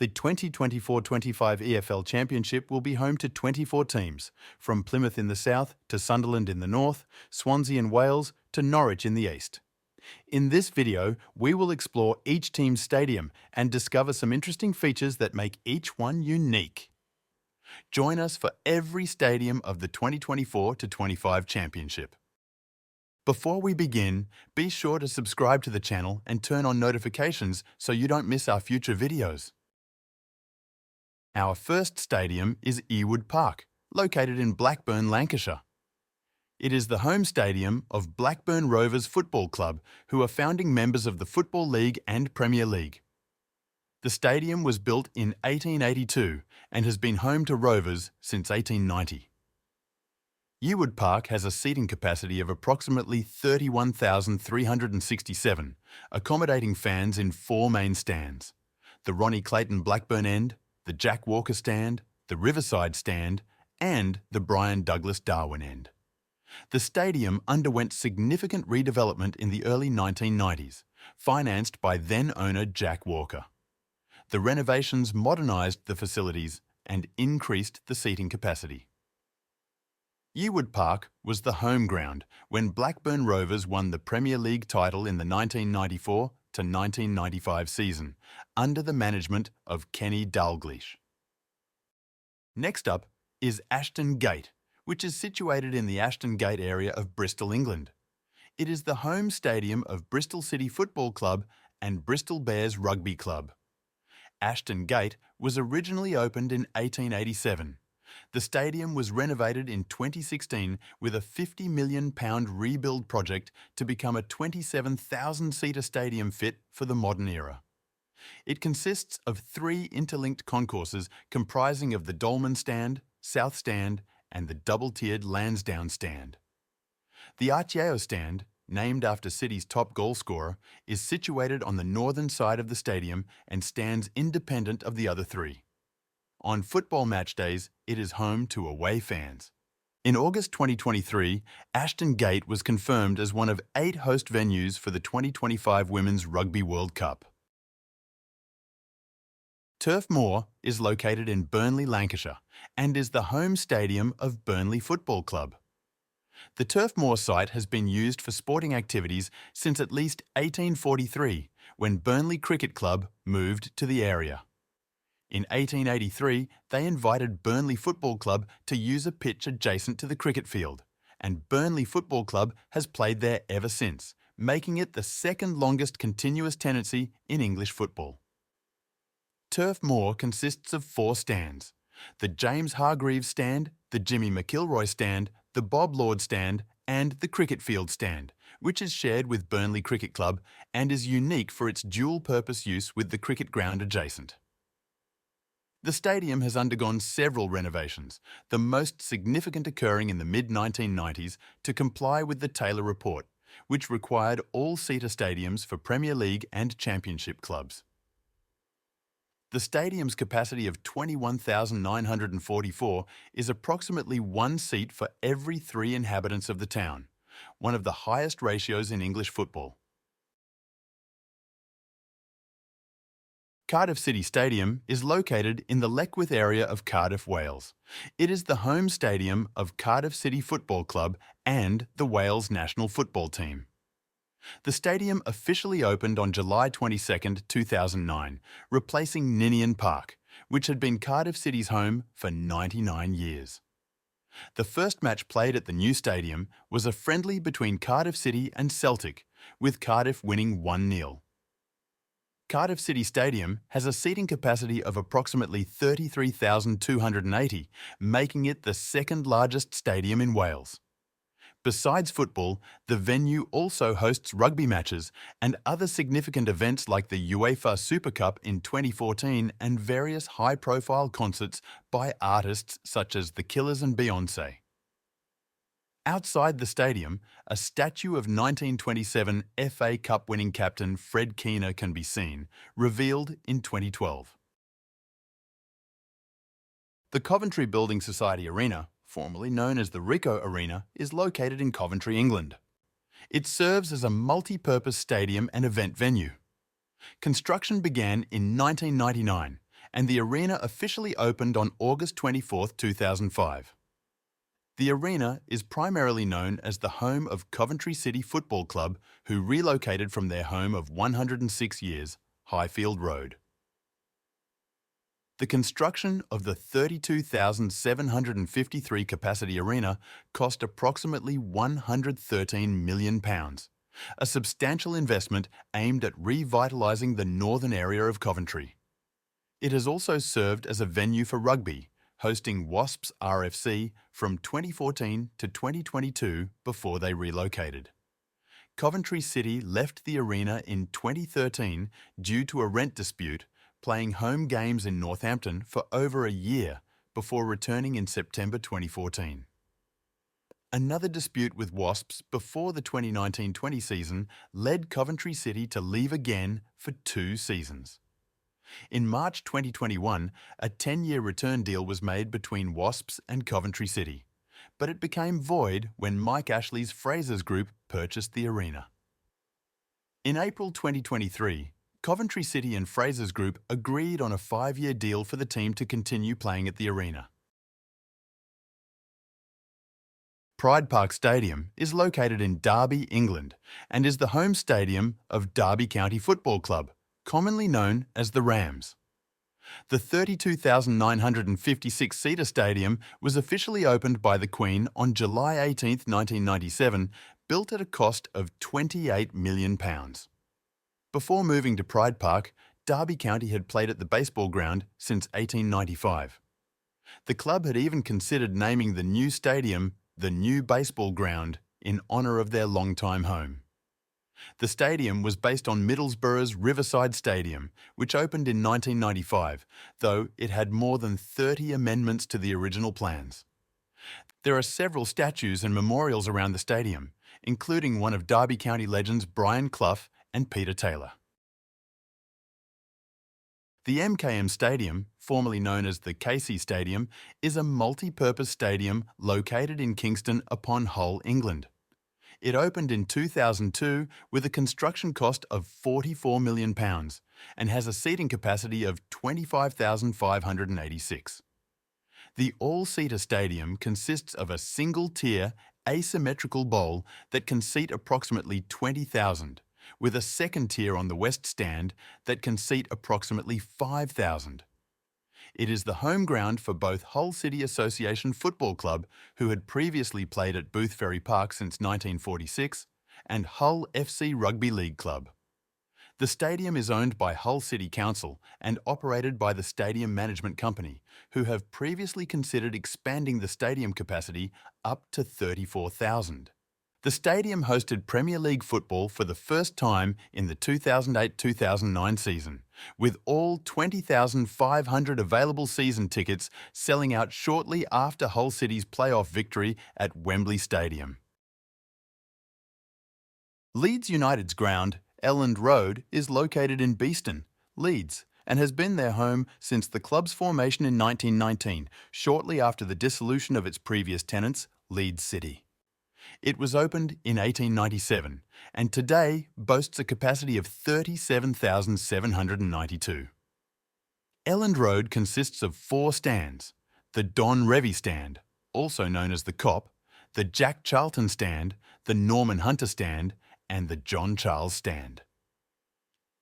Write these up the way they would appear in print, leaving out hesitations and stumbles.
The 2024-25 EFL Championship will be home to 24 teams, from Plymouth in the south to Sunderland in the north, Swansea and Wales to Norwich in the east. In this video, we will explore each team's stadium and discover some interesting features that make each one unique. Join us for every stadium of the 2024-25 Championship. Before we begin, be sure to subscribe to the channel and turn on notifications so you don't miss our future videos. Our first stadium is Ewood Park, located in Blackburn, Lancashire. It is the home stadium of Blackburn Rovers Football Club, who are founding members of the Football League and Premier League. The stadium was built in 1882 and has been home to Rovers since 1890. Ewood Park has a seating capacity of approximately 31,367, accommodating fans in four main stands: the Ronnie Clayton Blackburn end, the Jack Walker stand, the Riverside stand, and the Brian Douglas Darwin end. The stadium underwent significant redevelopment in the early 1990s, financed by then-owner Jack Walker. The renovations modernised the facilities and increased the seating capacity. Ewood Park was the home ground when Blackburn Rovers won the Premier League title in the 1994-1995 season, under the management of Kenny Dalglish. Next up is Ashton Gate, which is situated in the Ashton Gate area of Bristol, England. It is the home stadium of Bristol City Football Club and Bristol Bears Rugby Club. Ashton Gate was originally opened in 1887. The stadium was renovated in 2016 with a £50 million rebuild project to become a 27,000-seater stadium fit for the modern era. It consists of three interlinked concourses comprising of the Dolman Stand, South Stand, and the double-tiered Lansdowne Stand. The Argyle Stand, named after City's top goal scorer, is situated on the northern side of the stadium and stands independent of the other three. On football match days, it is home to away fans. In August 2023, Ashton Gate was confirmed as one of 8 host venues for the 2025 Women's Rugby World Cup. Turf Moor is located in Burnley, Lancashire, and is the home stadium of Burnley Football Club. The Turf Moor site has been used for sporting activities since at least 1843, when Burnley Cricket Club moved to the area. In 1883, they invited Burnley Football Club to use a pitch adjacent to the cricket field, and Burnley Football Club has played there ever since, making it the second longest continuous tenancy in English football. Turf Moor consists of 4 stands: the James Hargreaves Stand, the Jimmy McIlroy Stand, the Bob Lord Stand, and the Cricket Field Stand, which is shared with Burnley Cricket Club and is unique for its dual-purpose use with the cricket ground adjacent. The stadium has undergone several renovations, the most significant occurring in the mid-1990s to comply with the Taylor Report, which required all-seater stadiums for Premier League and Championship clubs. The stadium's capacity of 21,944 is approximately 1 seat for every 3 inhabitants of the town, one of the highest ratios in English football. Cardiff City Stadium is located in the Leckwith area of Cardiff, Wales. It is the home stadium of Cardiff City Football Club and the Wales national football team. The stadium officially opened on July 22, 2009, replacing Ninian Park, which had been Cardiff City's home for 99 years. The first match played at the new stadium was a friendly between Cardiff City and Celtic, with Cardiff winning 1-0. Cardiff City Stadium has a seating capacity of approximately 33,280, making it the second largest stadium in Wales. Besides football, the venue also hosts rugby matches and other significant events like the UEFA Super Cup in 2014 and various high-profile concerts by artists such as The Killers and Beyoncé. Outside the stadium, a statue of 1927 FA Cup winning captain Fred Keener can be seen, revealed in 2012. The Coventry Building Society Arena, formerly known as the Ricoh Arena, is located in Coventry, England. It serves as a multi-purpose stadium and event venue. Construction began in 1999 and the arena officially opened on August 24, 2005. The arena is primarily known as the home of Coventry City Football Club, who relocated from their home of 106 years, Highfield Road. The construction of the 32,753 capacity arena cost approximately £113 million, a substantial investment aimed at revitalising the northern area of Coventry. It has also served as a venue for rugby, hosting Wasps RFC from 2014 to 2022 before they relocated. Coventry City left the arena in 2013 due to a rent dispute, playing home games in Northampton for over a year before returning in September 2014. Another dispute with Wasps before the 2019-20 season led Coventry City to leave again for 2 seasons. In March 2021, a 10-year return deal was made between Wasps and Coventry City, but it became void when Mike Ashley's Frasers Group purchased the arena. In April 2023, Coventry City and Frasers Group agreed on a 5-year deal for the team to continue playing at the arena. Pride Park Stadium is located in Derby, England, and is the home stadium of Derby County Football Club, commonly known as the Rams. The 32,956-seater stadium was officially opened by the Queen on July 18, 1997, built at a cost of £28 million. Before moving to Pride Park, Derby County had played at the baseball ground since 1895. The club had even considered naming the new stadium the New Baseball Ground in honour of their long-time home. The stadium was based on Middlesbrough's Riverside Stadium, which opened in 1995, though it had more than 30 amendments to the original plans. There are several statues and memorials around the stadium, including one of Derby County legends Brian Clough and Peter Taylor. The MKM Stadium, formerly known as the Casey Stadium, is a multi-purpose stadium located in Kingston upon Hull, England. It opened in 2002 with a construction cost of £44 million and has a seating capacity of 25,586. The all-seater stadium consists of a single-tier, asymmetrical bowl that can seat approximately 20,000, with a second tier on the west stand that can seat approximately 5,000. It is the home ground for both Hull City Association Football Club, who had previously played at Boothferry Park since 1946, and Hull FC Rugby League Club. The stadium is owned by Hull City Council and operated by the Stadium Management Company, who have previously considered expanding the stadium capacity up to 34,000. The stadium hosted Premier League football for the first time in the 2008-2009 season, with all 20,500 available season tickets selling out shortly after Hull City's playoff victory at Wembley Stadium. Leeds United's ground, Elland Road, is located in Beeston, Leeds, and has been their home since the club's formation in 1919, shortly after the dissolution of its previous tenants, Leeds City. It was opened in 1897 and today boasts a capacity of 37,792. Elland Road consists of 4 stands: the Don Revie stand, also known as the Cop, the Jack Charlton stand, the Norman Hunter stand, and the John Charles stand.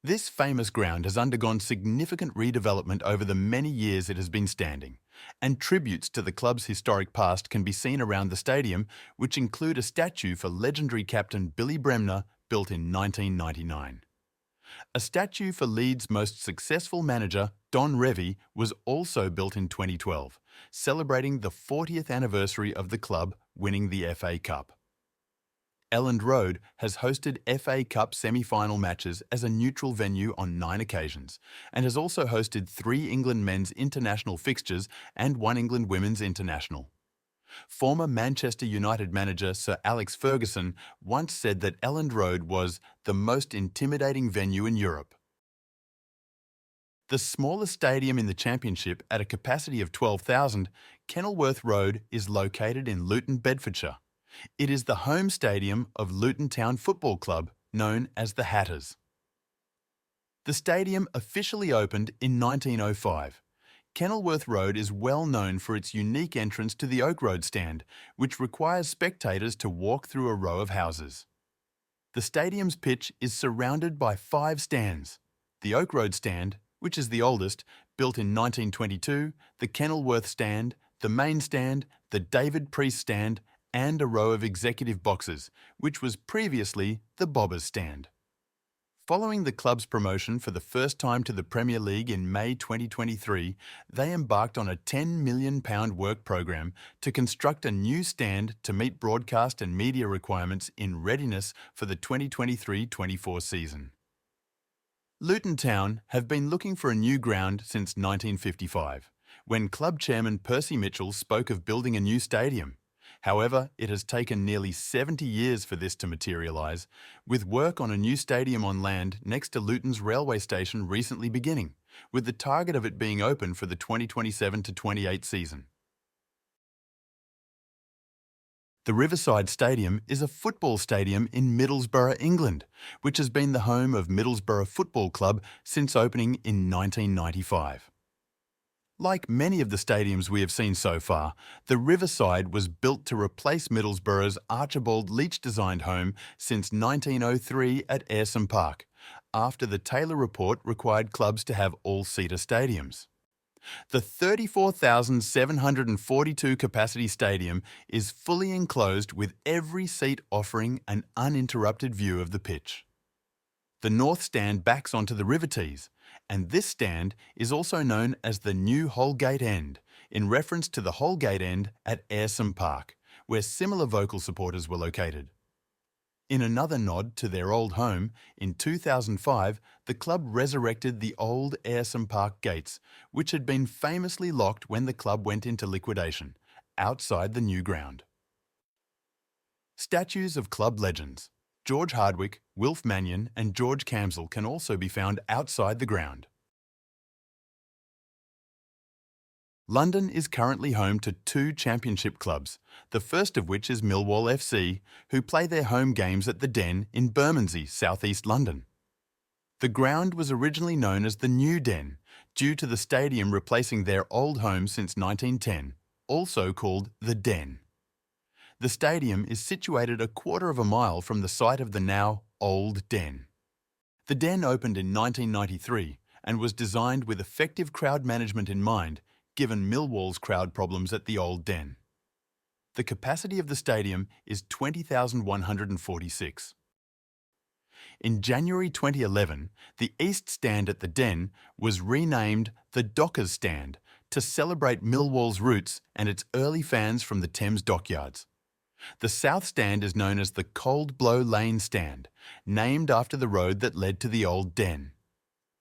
This famous ground has undergone significant redevelopment over the many years it has been standing, and tributes to the club's historic past can be seen around the stadium, which include a statue for legendary captain Billy Bremner, built in 1999. A statue for Leeds' most successful manager, Don Revie, was also built in 2012, celebrating the 40th anniversary of the club winning the FA Cup. Elland Road has hosted FA Cup semi-final matches as a neutral venue on 9 occasions, and has also hosted 3 England men's international fixtures and 1 England women's international. Former Manchester United manager Sir Alex Ferguson once said that Elland Road was the most intimidating venue in Europe. The smallest stadium in the Championship, at a capacity of 12,000, Kenilworth Road, is located in Luton, Bedfordshire. It is the home stadium of Luton Town Football Club, known as the Hatters. The stadium officially opened in 1905. Kenilworth Road is well known for its unique entrance to the Oak Road stand, which requires spectators to walk through a row of houses. The stadium's pitch is surrounded by 5 stands. The Oak Road stand, which is the oldest, built in 1922, the Kenilworth stand, the main stand, the David Priest stand, and a row of executive boxes, which was previously the Bobbers stand. Following the club's promotion for the first time to the Premier League in May 2023, they embarked on a £10 million work programme to construct a new stand to meet broadcast and media requirements in readiness for the 2023-24 season. Luton Town have been looking for a new ground since 1955, when club chairman Percy Mitchell spoke of building a new stadium. However, it has taken nearly 70 years for this to materialise, with work on a new stadium on land next to Luton's railway station recently beginning, with the target of it being open for the 2027-28 season. The Riverside Stadium is a football stadium in Middlesbrough, England, which has been the home of Middlesbrough Football Club since opening in 1995. Like many of the stadiums we have seen so far, the Riverside was built to replace Middlesbrough's Archibald Leach-designed home since 1903 at Ayresome Park, after the Taylor Report required clubs to have all-seater stadiums. The 34,742 capacity stadium is fully enclosed with every seat offering an uninterrupted view of the pitch. The north stand backs onto the river tees, and this stand is also known as the New Holgate End, in reference to the Holgate End at Ayresome Park, where similar vocal supporters were located. In another nod to their old home, in 2005, the club resurrected the old Ayresome Park gates, which had been famously locked when the club went into liquidation, outside the new ground. Statues of club legends George Hardwick, Wilf Mannion and George Camsell can also be found outside the ground. London is currently home to 2 championship clubs, the first of which is Millwall FC, who play their home games at the Den in Bermondsey, southeast London. The ground was originally known as the New Den, due to the stadium replacing their old home since 1910, also called the Den. The stadium is situated a quarter of a mile from the site of the now Old Den. The Den opened in 1993 and was designed with effective crowd management in mind, given Millwall's crowd problems at the Old Den. The capacity of the stadium is 20,146. In January 2011, the East Stand at the Den was renamed the Dockers Stand to celebrate Millwall's roots and its early fans from the Thames dockyards. The South Stand is known as the Cold Blow Lane Stand, named after the road that led to the Old Den.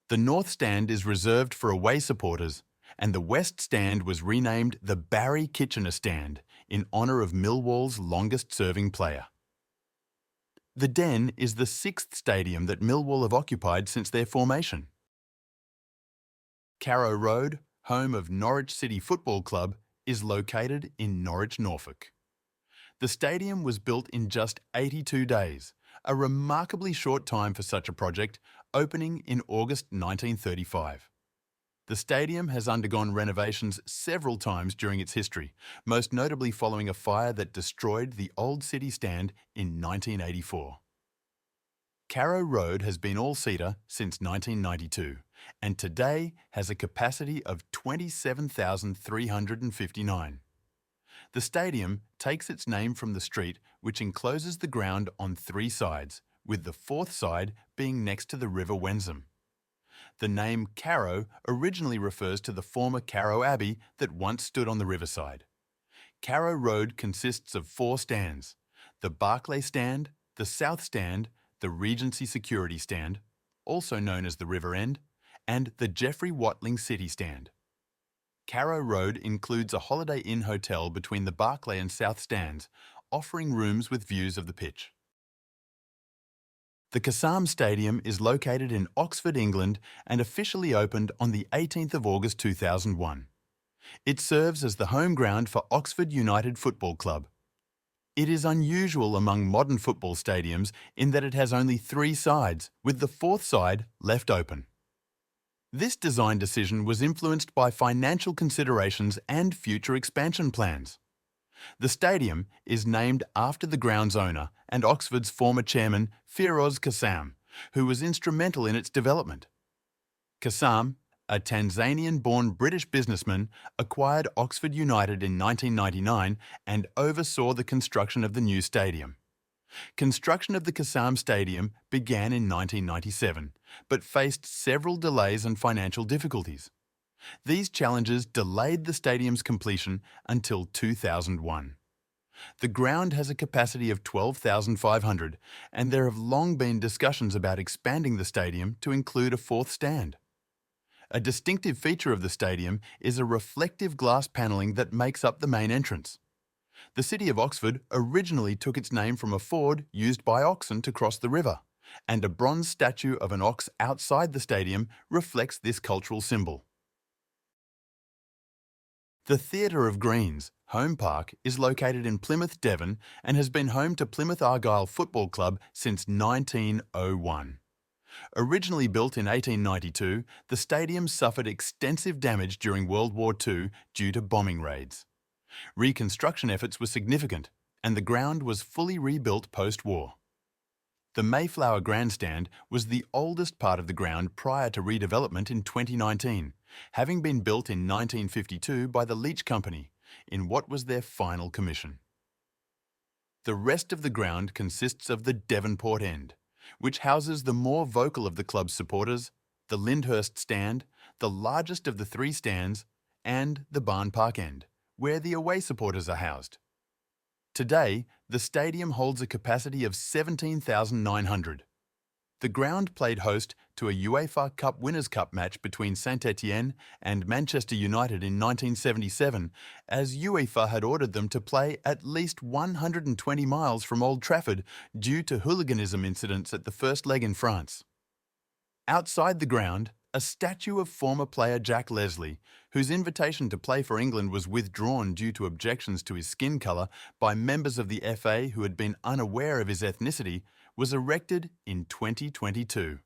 The North Stand is reserved for away supporters, and the West Stand was renamed the Barry Kitchener Stand in honour of Millwall's longest-serving player. The Den is the 6th stadium that Millwall have occupied since their formation. Carrow Road, home of Norwich City Football Club, is located in Norwich, Norfolk. The stadium was built in just 82 days, a remarkably short time for such a project, opening in August 1935. The stadium has undergone renovations several times during its history, most notably following a fire that destroyed the old city stand in 1984. Carrow Road has been all-seater since 1992 and today has a capacity of 27,359. The stadium takes its name from the street which encloses the ground on 3 sides, with the 4th side being next to the River Wensum. The name Carrow originally refers to the former Carrow Abbey that once stood on the riverside. Carrow Road consists of 4 stands: the Barclay Stand, the South Stand, the Regency Security Stand, also known as the River End, and the Geoffrey Watling City Stand. Carrow Road includes a Holiday Inn hotel between the Barclay and South Stands, offering rooms with views of the pitch. The Kassam Stadium is located in Oxford, England, and officially opened on the 18th of August 2001. It serves as the home ground for Oxford United Football Club. It is unusual among modern football stadiums in that it has only 3 sides, with the 4th side left open. This design decision was influenced by financial considerations and future expansion plans. The stadium is named after the ground's owner and Oxford's former chairman, Firoz Kassam, who was instrumental in its development. Kassam, a Tanzanian-born British businessman, acquired Oxford United in 1999 and oversaw the construction of the new stadium. Construction of the Kassam Stadium began in 1997, but faced several delays and financial difficulties. These challenges delayed the stadium's completion until 2001. The ground has a capacity of 12,500, and there have long been discussions about expanding the stadium to include a fourth stand. A distinctive feature of the stadium is a reflective glass panelling that makes up the main entrance. The city of Oxford originally took its name from a ford used by oxen to cross the river, and a bronze statue of an ox outside the stadium reflects this cultural symbol. The Theatre of Greens, home park, is located in Plymouth, Devon, and has been home to Plymouth Argyle Football Club since 1901. Originally built in 1892, the stadium suffered extensive damage during World War II due to bombing raids. Reconstruction efforts were significant, and the ground was fully rebuilt post-war. The Mayflower Grandstand was the oldest part of the ground prior to redevelopment in 2019, having been built in 1952 by the Leach Company, in what was their final commission. The rest of the ground consists of the Devonport End, which houses the more vocal of the club's supporters, the Lyndhurst Stand, the largest of the three stands, and the Barn Park End, where the away supporters are housed. Today, the stadium holds a capacity of 17,900. The ground played host to a UEFA Cup Winners' Cup match between Saint-Étienne and Manchester United in 1977, as UEFA had ordered them to play at least 120 miles from Old Trafford due to hooliganism incidents at the first leg in France. Outside the ground, a statue of former player Jack Leslie, whose invitation to play for England was withdrawn due to objections to his skin colour by members of the FA who had been unaware of his ethnicity, was erected in 2022.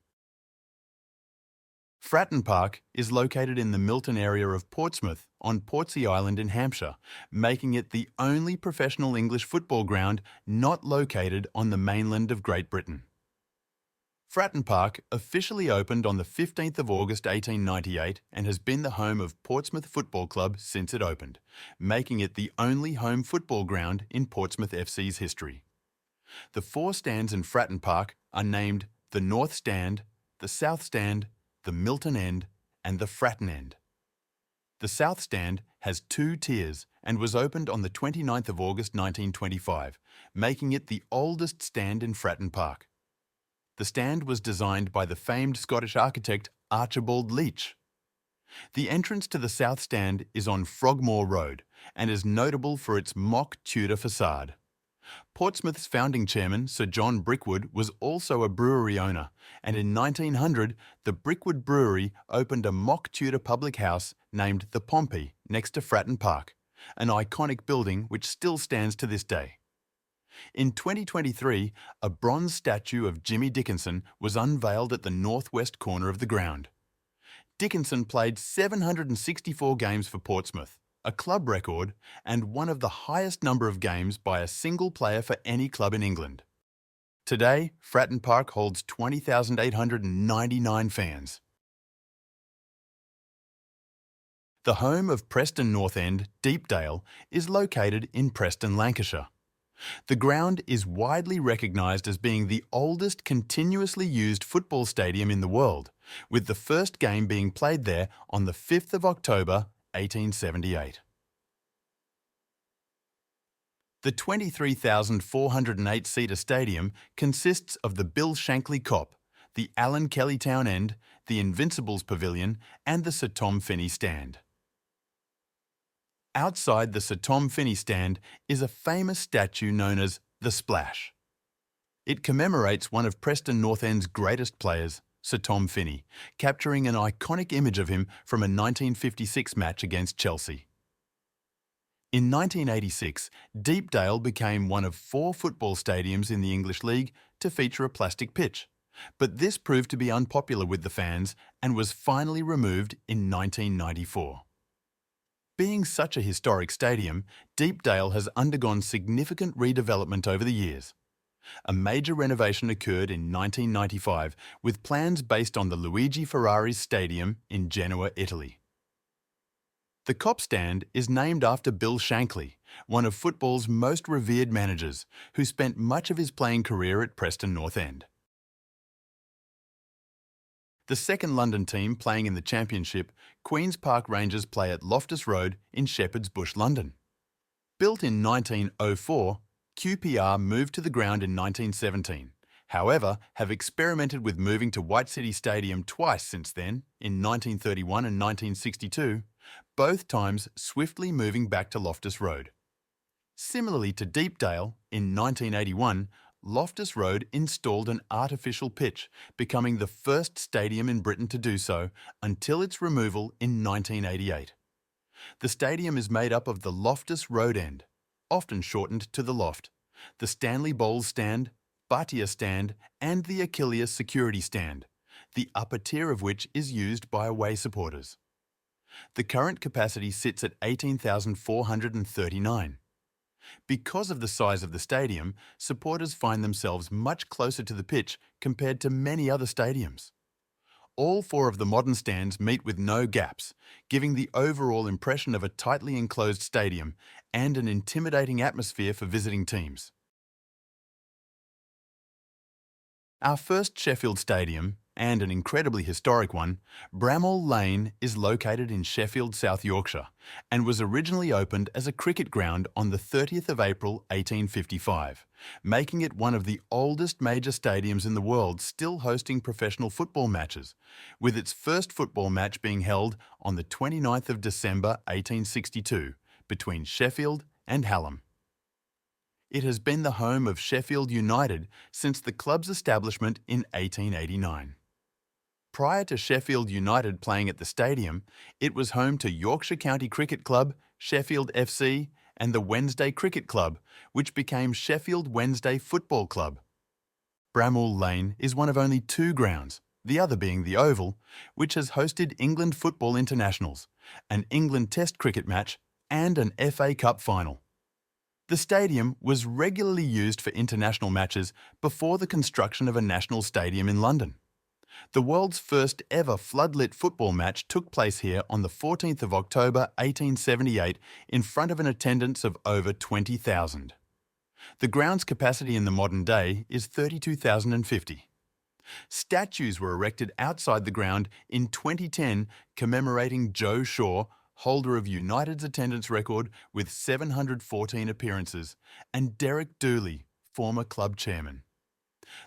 Fratton Park is located in the Milton area of Portsmouth on Portsea Island in Hampshire, making it the only professional English football ground not located on the mainland of Great Britain. Fratton Park officially opened on the 15th of August 1898 and has been the home of Portsmouth Football Club since it opened, making it the only home football ground in Portsmouth FC's history. The four stands in Fratton Park are named the North Stand, the South Stand, the Milton End, and the Fratton End. The South Stand has two tiers and was opened on the 29th of August 1925, making it the oldest stand in Fratton Park. The stand was designed by the famed Scottish architect Archibald Leach. The entrance to the South Stand is on Frogmore Road and is notable for its mock Tudor facade. Portsmouth's founding chairman, Sir John Brickwood, was also a brewery owner, and in 1900 the Brickwood Brewery opened a mock Tudor public house named the Pompey next to Fratton Park, an iconic building which still stands to this day. In 2023, a bronze statue of Jimmy Dickinson was unveiled at the northwest corner of the ground. Dickinson played 764 games for Portsmouth, a club record and one of the highest number of games by a single player for any club in England. Today, Fratton Park holds 20,899 fans. The home of Preston North End, Deepdale, is located in Preston, Lancashire. The ground is widely recognised as being the oldest continuously used football stadium in the world, with the first game being played there on the 5th of October, 1878. The 23,408-seater stadium consists of the Bill Shankly Kop, the Alan Kelly Town End, the Invincibles Pavilion, and the Sir Tom Finney Stand. Outside the Sir Tom Finney Stand is a famous statue known as the Splash. It commemorates one of Preston North End's greatest players, Sir Tom Finney, capturing an iconic image of him from a 1956 match against Chelsea. In 1986, Deepdale became one of 4 football stadiums in the English League to feature a plastic pitch, but this proved to be unpopular with the fans and was finally removed in 1994. Being such a historic stadium, Deepdale has undergone significant redevelopment over the years. A major renovation occurred in 1995 with plans based on the Luigi Ferrari's Stadium in Genoa, Italy. The Kop stand is named after Bill Shankly, one of football's most revered managers, who spent much of his playing career at Preston North End. The second London team playing in the Championship, Queen's Park Rangers, play at Loftus Road in Shepherd's Bush, London. Built in 1904, QPR moved to the ground in 1917. However, have experimented with moving to White City Stadium twice since then, in 1931 and 1962, both times swiftly moving back to Loftus Road. Similarly to Deepdale, in 1981, Loftus Road installed an artificial pitch, becoming the first stadium in Britain to do so until its removal in 1988. The stadium is made up of the Loftus Road end, often shortened to the Loft, the Stanley Bowles stand, Bhatia stand and the Achilles security stand, the upper tier of which is used by away supporters. The current capacity sits at 18,439. Because of the size of the stadium, supporters find themselves much closer to the pitch compared to many other stadiums. All four of the modern stands meet with no gaps, giving the overall impression of a tightly enclosed stadium and an intimidating atmosphere for visiting teams. Our first Sheffield stadium, and an incredibly historic one, Bramall Lane, is located in Sheffield, South Yorkshire, and was originally opened as a cricket ground on the 30th of April 1855, making it one of the oldest major stadiums in the world still hosting professional football matches, with its first football match being held on the 29th of December 1862 between Sheffield and Hallam. It has been the home of Sheffield United since the club's establishment in 1889. Prior to Sheffield United playing at the stadium, it was home to Yorkshire County Cricket Club, Sheffield FC, and the Wednesday Cricket Club, which became Sheffield Wednesday Football Club. Bramall Lane is one of only two grounds, the other being the Oval, which has hosted England football internationals, an England Test cricket match, and an FA Cup final. The stadium was regularly used for international matches before the construction of a national stadium in London. The world's first ever floodlit football match took place here on the 14th of October 1878 in front of an attendance of over 20,000. The ground's capacity in the modern day is 32,050. Statues were erected outside the ground in 2010 commemorating Joe Shaw, holder of United's attendance record with 714 appearances, and Derek Dooley, former club chairman.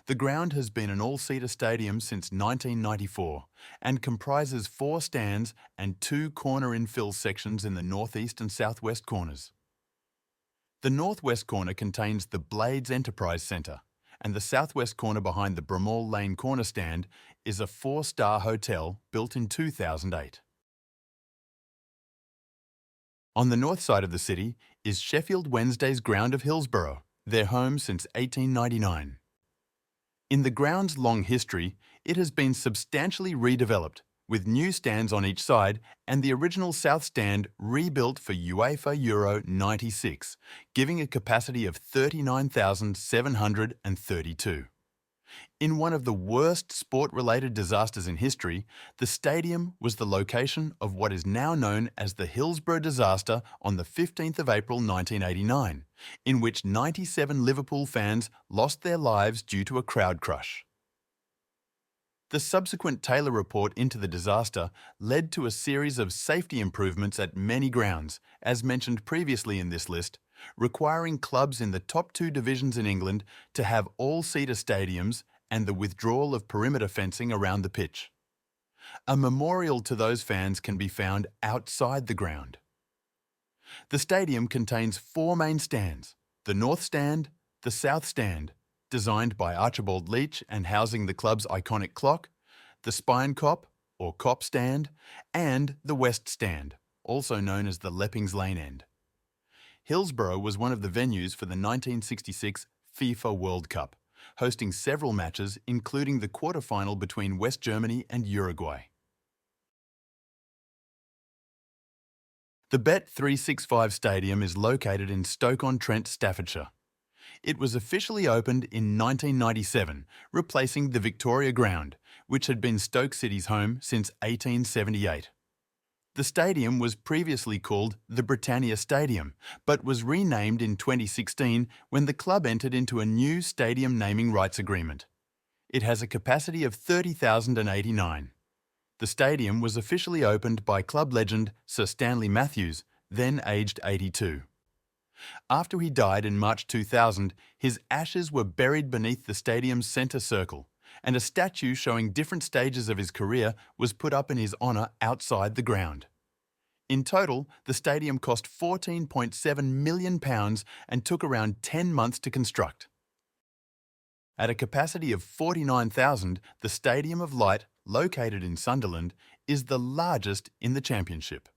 The ground has been an all-seater stadium since 1994 and comprises 4 stands and 2 corner infill sections in the northeast and southwest corners. The northwest corner contains the Blades Enterprise Centre, and the southwest corner behind the Bramall Lane corner stand is a 4-star hotel built in 2008. On the north side of the city is Sheffield Wednesday's ground of Hillsborough, their home since 1899. In the ground's long history, it has been substantially redeveloped, with new stands on each side and the original south stand rebuilt for UEFA Euro 96, giving a capacity of 39,732. In one of the worst sport-related disasters in history, the stadium was the location of what is now known as the Hillsborough disaster on the 15th of April 1989, in which 97 Liverpool fans lost their lives due to a crowd crush. The subsequent Taylor report into the disaster led to a series of safety improvements at many grounds, as mentioned previously in this list, requiring clubs in the top 2 divisions in England to have all-seater stadiums and the withdrawal of perimeter fencing around the pitch. A memorial to those fans can be found outside the ground. The stadium contains 4 main stands: the North Stand, the South Stand, designed by Archibald Leach and housing the club's iconic clock, the Spine Kop, or Kop Stand, and the West Stand, also known as the Leppings Lane End. Hillsborough was one of the venues for the 1966 FIFA World Cup, hosting several matches including the quarter-final between West Germany and Uruguay. The Bet365 Stadium is located in Stoke-on-Trent, Staffordshire. It was officially opened in 1997, replacing the Victoria Ground, which had been Stoke City's home since 1878. The stadium was previously called the Britannia Stadium, but was renamed in 2016 when the club entered into a new stadium naming rights agreement. It has a capacity of 30,089. The stadium was officially opened by club legend Sir Stanley Matthews, then aged 82. After he died in March 2000, his ashes were buried beneath the stadium's centre circle, and a statue showing different stages of his career was put up in his honour outside the ground. In total, the stadium cost £14.7 million and took around 10 months to construct. At a capacity of 49,000, the Stadium of Light, located in Sunderland, is the largest in the Championship.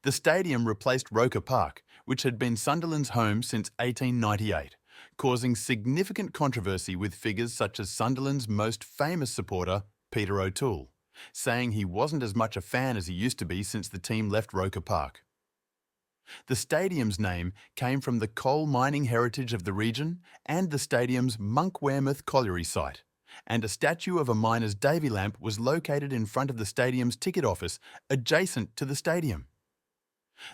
The stadium replaced Roker Park, which had been Sunderland's home since 1898, causing significant controversy with figures such as Sunderland's most famous supporter, Peter O'Toole, saying he wasn't as much a fan as he used to be since the team left Roker Park. The stadium's name came from the coal mining heritage of the region and the stadium's Monk Wearmouth colliery site, and a statue of a miner's Davy lamp was located in front of the stadium's ticket office adjacent to the stadium.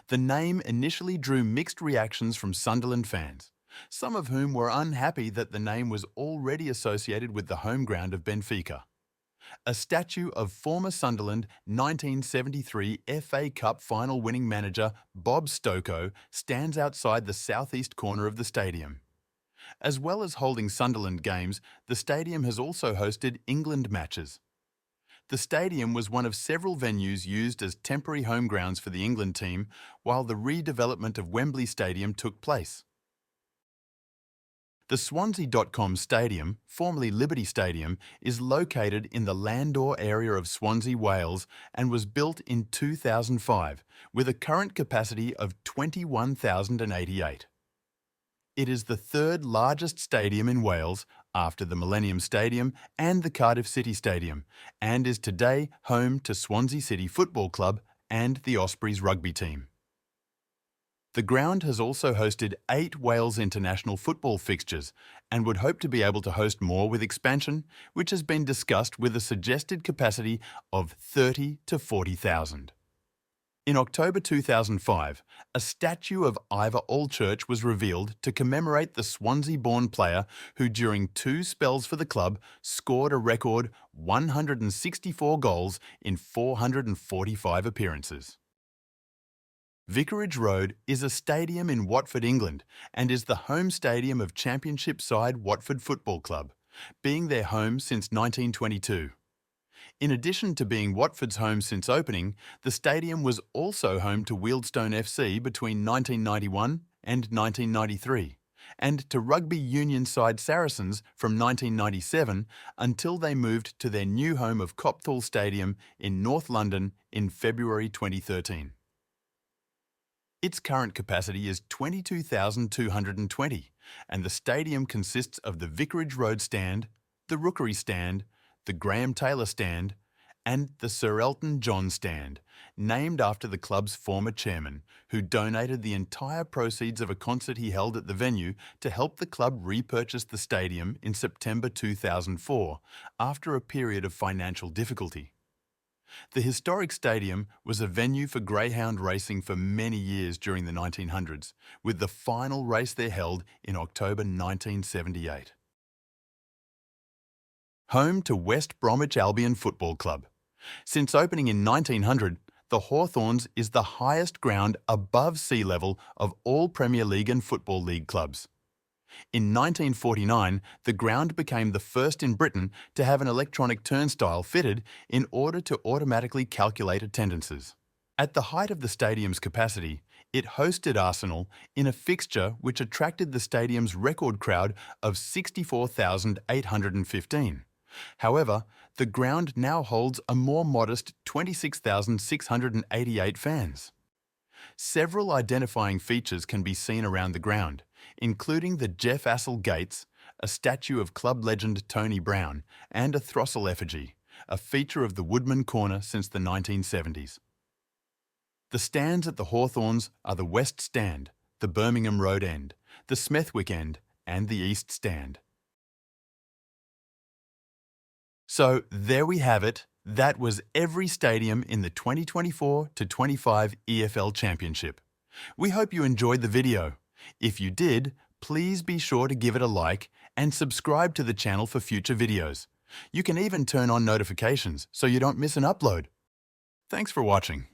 The name initially drew mixed reactions from Sunderland fans, some of whom were unhappy that the name was already associated with the home ground of Benfica. A statue of former Sunderland 1973 FA Cup final winning manager Bob Stokoe stands outside the southeast corner of the stadium. As well as holding Sunderland games, the stadium has also hosted England matches. The stadium was one of several venues used as temporary home grounds for the England team while the redevelopment of Wembley Stadium took place. The Swansea.com Stadium, formerly Liberty Stadium, is located in the Landor area of Swansea, Wales, and was built in 2005, with a current capacity of 21,088. It is the third largest stadium in Wales after the Millennium Stadium and the Cardiff City Stadium, and is today home to Swansea City Football Club and the Ospreys rugby team. The ground has also hosted 8 Wales international football fixtures and would hope to be able to host more with expansion, which has been discussed with a suggested capacity of 30 to 40,000. In October 2005, a statue of Ivor Allchurch was revealed to commemorate the Swansea-born player who during 2 spells for the club scored a record 164 goals in 445 appearances. Vicarage Road is a stadium in Watford, England, and is the home stadium of Championship side Watford Football Club, being their home since 1922. In addition to being Watford's home since opening, the stadium was also home to Wealdstone FC between 1991 and 1993, and to rugby union side Saracens from 1997 until they moved to their new home of Copthall Stadium in North London in February 2013. Its current capacity is 22,220, and the stadium consists of the Vicarage Road Stand, the Rookery Stand, the Graham Taylor Stand, and the Sir Elton John Stand, named after the club's former chairman, who donated the entire proceeds of a concert he held at the venue to help the club repurchase the stadium in September 2004, after a period of financial difficulty. The historic stadium was a venue for greyhound racing for many years during the 1900s, with the final race there held in October 1978. Home to West Bromwich Albion Football Club. Since opening in 1900, the Hawthorns is the highest ground above sea level of all Premier League and Football League clubs. In 1949, the ground became the first in Britain to have an electronic turnstile fitted in order to automatically calculate attendances. At the height of the stadium's capacity, it hosted Arsenal in a fixture which attracted the stadium's record crowd of 64,815. However, the ground now holds a more modest 26,688 fans. Several identifying features can be seen around the ground, including the Jeff Assel Gates, a statue of club legend Tony Brown, and a throstle effigy, a feature of the Woodman Corner since the 1970s. The stands at the Hawthorns are the West Stand, the Birmingham Road End, the Smethwick End, and the East Stand. So there we have it. That was every stadium in the 2024-25 EFL Championship. We hope you enjoyed the video. If you did, please be sure to give it a like and subscribe to the channel for future videos. You can even turn on notifications so you don't miss an upload. Thanks for watching.